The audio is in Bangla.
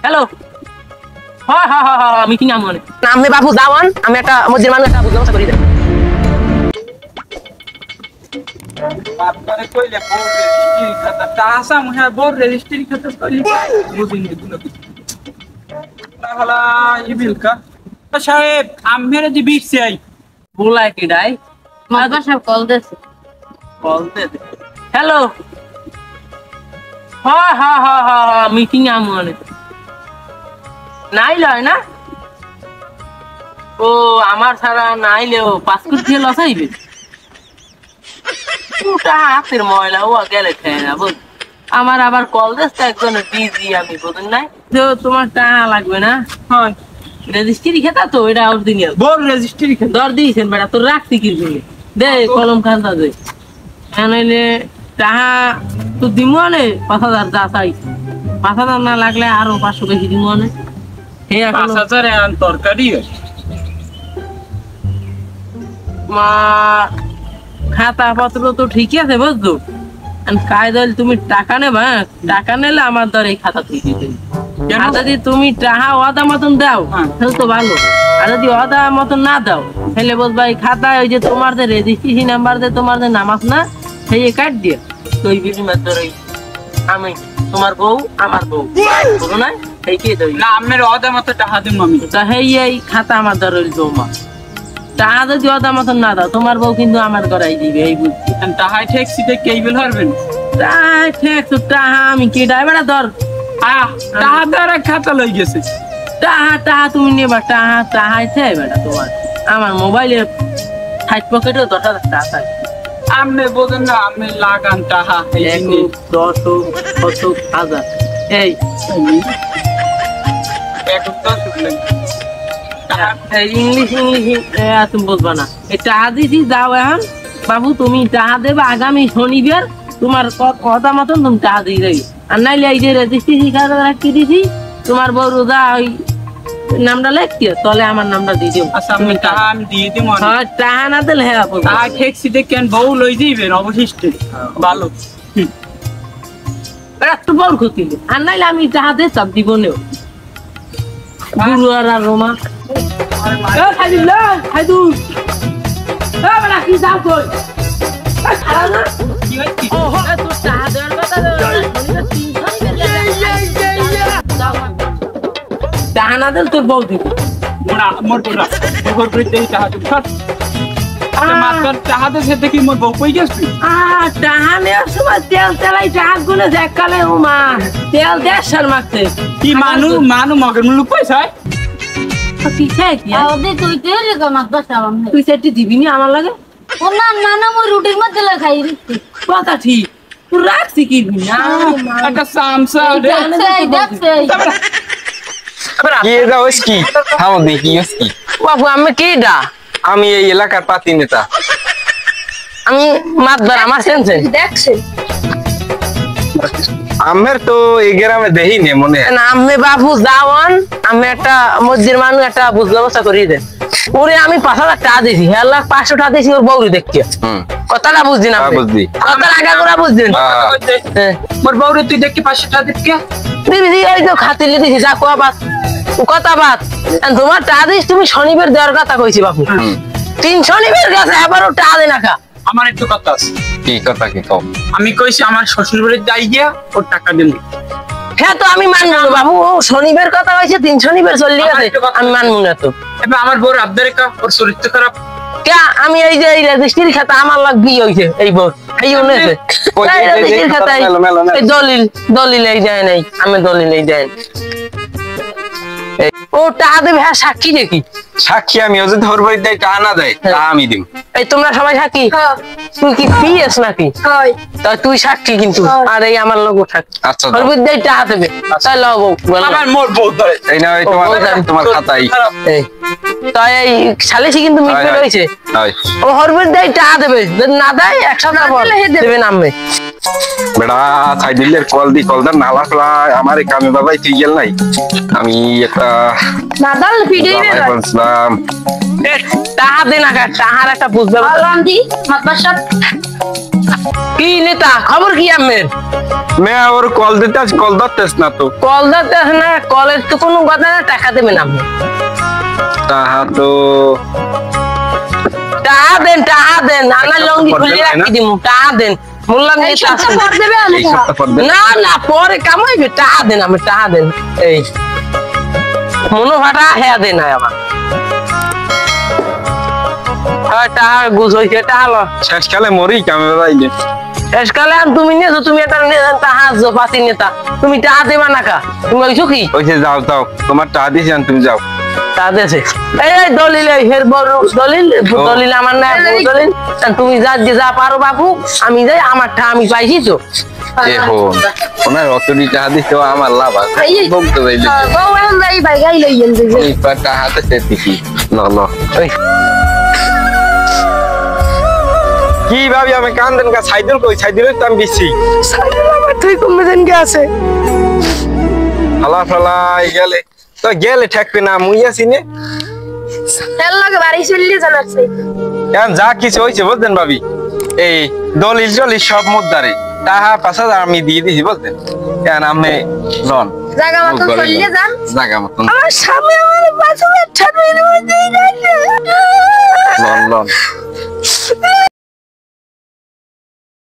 হ্যালো হ্যাঁ হ্যাঁ হ্যাঁ হ্যাঁ মিটিং আমার আমি বাবু যাওয়ান আমি একটা মসজিদ মানুষ একটা বুঝলাম করি দেন আপনারে কইলে বোর রেজিস্ট্রি খাতা টাসা মহা বোর রেজিস্ট্রি খাতা কইলি বুঝিনি দিল না হলা ইবিলকা সাহেব আমের দি বিছাই বলাই কি ডাই মাদবা সাহেব কল দিয়েছে বলতে হ্যালো হ্যাঁ হ্যাঁ হ্যাঁ হ্যাঁ মিটিং আমার নাই লয় না ও আমার ছাড়া নাইলেও পাসপোর্ট দিয়ে লসাইবে ওটা হাতের ময়লা ও গেলে খেয়ে না বুঝ আমার আবার কল দিচ্ছে একজন বিজি আমি বুঝুন নাই তো তোমার টাকা লাগবে না হ্যাঁ রেজিস্ট্রি খেতা তো এটা অরিজিনাল বোর রেজিস্ট্রি খাতা দর দিয়েছেন বেটা তোর রাখছি কি জন্য দে কলম খাতা দে নইলে টাকা তো দিমু আনে 5,000 যা চাই 5,000 না লাগলে আরো 500 বেশি দিমু আনে হে এখন 5,000 এর তরকারি মা খাতা পত্র তো ঠিকই আছে বুঝছো কায়দা তুমি টাকা নেবা টাকা নিলে আমার ধর এই খাতা ঠিক দিতে আর যদি তুমি টাকা ওয়াদা মতন দাও তাহলে তো ভালো আর যদি ওয়াদা মতন না দাও তাহলে বলবা এই খাতায় ওই যে তোমার যে রেজিস্ট্রেশন নাম্বার যে তোমার যে নামাজ না সেই কাট দিয়ে তো ওই বিনিময় ধর আমি তোমার বউ আমার বউ বলো না সেই কে দেই না আমের অদা মতো টাকা দিম আমি তা এই খাতা আমার ধর ওই জমা টাকা যদি ওয়াদা মতন না দাও তোমার বউ কিন্তু আমার গড়াই দিবে এই বুঝছি টাহাই ট্যাক্সিতে কেবল হারবেন আমি কি ড্রাইভার ধর টাহা দ্বারা খাতা লই গেছে টাহা তুমি নেবা টাহাই বেটা তোমার আমার মোবাইলে সাইড পকেটে 10,000 টাকা থাকে আমনে বোঝেন না আমি লাগান টাহা 1 10 1,000 এই ইংলিশ তুমি বুঝবা না এই টাহা দিছি যাও এখন বাবু তুমি টাহা দেবে আগামী শনিবার তোমার কথা মতন তুমি টাহা দিয়ে যাই আর নাইলে এই যে রেজিস্ট্রি কার্ড রাখতে দিছি তোমার বউ রোজা ওই নামটা লেখতে তাহলে আমার নামটা দিয়ে দিও আচ্ছা আমি টাহা আমি দিয়ে দিব হ্যাঁ টাহা না দিলে হ্যাঁ টাহা ট্যাক্সিতে কেন বউ লই যাইবেন অবশিষ্ট ভালো একটু বড় ক্ষতি আর নাইলে আমি টাহা দিয়ে চাপ দিব নেও গুরু আর রোমা খাইদুল খাইদুল বেলা কি যাও কই কি হইছে তোর টাহা দেওয়ার কথা টাহা না দিল তোর বউ দিব মোর বড়া মোর বড়তে টাহা দিব মাত্র টাহা দে সেটা কি মোর বউ কই গেছে টাহা নেওয়ার সময় তেল তেলাই টাহা গুলো দেখালে ও মা তেল দেড় মারতে কি মানু মগের মুলুক পয়সা পিছায় কি ওদি তুই তে রে মাদবা সাহেব তুই সেটি দিবি নি আমার লাগে ও না না না মই রুটির মধ্যে লাগাই দিছি কথা ঠিক তুই রাখছি কি না একটা সামসা দেখছে কি এটা কি থামো দেখি কি বাবু আমি কি ডা আমি এই এলাকার পাতি নেতা আমি মাতবার আমার সেন্সে দেখছে আমের তো এই গ্রামে দেহি নে মনে হয়। না আমি বাবু যাওয়ান আমি একটা মসজিদ মানুষ একটা বুঝ ব্যবস্থা করিয়ে দেন ওরে আমি 5,000 টাকা দিছি 1,500 টাকা দিছি ওর বউরি দেখতে কথাটা বুঝছি না বুঝলি কথাটা আগে করে বুঝছেন মোর বউরে তুই দেখি 500 টাকা দিবি দিদি ওই তো খাতিলে দিছি যা কোয়া বাত কথা বাত তোমার টাকা দিস তুমি শনিবার দেওয়ার কথা কইছি বাবু 3 শনিবার গেছে আবারও টাকা দে না খা আমার একটু কথা আছে কি কথা কি কও আমি কইছি আমার শ্বশুর বাড়ি যাই গিয়া ওর টাকা দিন হ্যাঁ তো আমি মানবো না বাবু ও শনিবার কথা কইছে 3 শনিবার চলে গেছে আমি মানবো না তো এবার আমার বউর আবদারে কা ওর চরিত্র খারাপ কে আমি এই যে এই রেজিস্ট্রি খাতা আমার লাগবি হইছে এই বউ এই উনেছে এই রেজিস্ট্রি খাতা এই দলিল এই যায় নাই আমি দলিল এই যায় ও টাকা দেবে হ্যাঁ সাক্ষী দেখি সাক্ষী আমি ও যদি ওর বাড়িতে টাকা না দেয় তা আমি দিব এই তোমরা সবাই সাক্ষী তুই কি পিএস নাকি তা তুই সাক্ষী কিন্তু আর এই আমার লোক সাক্ষী আচ্ছা ওর বিদ্যাই টাকা দেবে তাই লও বউ আমার মোর বউ ধরে এই না এই তোমার খাতাই এই তাই এই সালিসি কিন্তু মিটবে রইছে হয় ও ওর বিদ্যাই টাকা দেবে যদি না দেয় 1 সপ্তাহ পর দেবে নামবে বেড়া সাইডিলের কল নালা ফলা আমার কামে বাবাই তুই গেল নাই আমি একটা নাদাল ভিডিও বলছিলাম টাকা দে না টাকার একটা বুঝবে আলান্দি মাদবা সাহেব কি নেতা খবর কি আমের মে ওর কল দিতে আজ কল ধরতেছ না তো কল দিতে আসে না কলের তো কোনো কথা না টাকা দেবেন আপনি তাহা তো টাকা দেন নানা লঙ্গি খুলে রাখি দিমু টাকা দেন মোল্লা এই নেতা সপ্তাহ আসেন। পর দেবে আমি এই সপ্তাহ পর দেন। না না পরে কামাইবে টাকা দেন আমি টাকা দেন এই মনো ফাটা হেয়া দেন আমার টাকা গুছ হয়েছে টাকা লো শেষকালে মরি কামে যাইলে শেষকালে আর তুমি নিয়েছো তুমি একটা টাকা পাতি নেতা তুমি টাকা দেবা না কা তুমি ওইছো কি ওইসে যাও যাও তোমার টাকা দিছি আর তুমি যাও টাকা দিয়েছে এই দলিল এই হের বড় দলিল দলিল আমার না বড় দলিল তা তুমি যা পারো বাপু আমি যাই আমার টা আমি পাইছি তো এখন ওনার অতটি টাকা দিতে আমার লাভ আছে বলতে যাইলে বউ এখন যাই ভাই গাই লইয়েন যে এই টাকা হাতে দিছি না না ওই কি ভাবি আমি কান্দেন কা সাইদুল কই সাইদুলের তো আমি দিছি আমার তুই কমে দেন কে আছে ফালা ফালাই গেলে তো গেলে ঠেকবে না মুই আছি নে তেল লাগে বাড়ি চললে জানাচ্ছে এখন যা কিছু হয়েছে বুঝলেন ভাবি এই দলিল জলিল সব মুদ্দারে টাকা 5,000 আমি দিয়ে দিছি বুঝলেন এখন আপনি লন জায়গা মতন চললে যান জায়গা মতন আমার সামনে আমার বাথরুমের ছাদ মেরে দেই না লন লন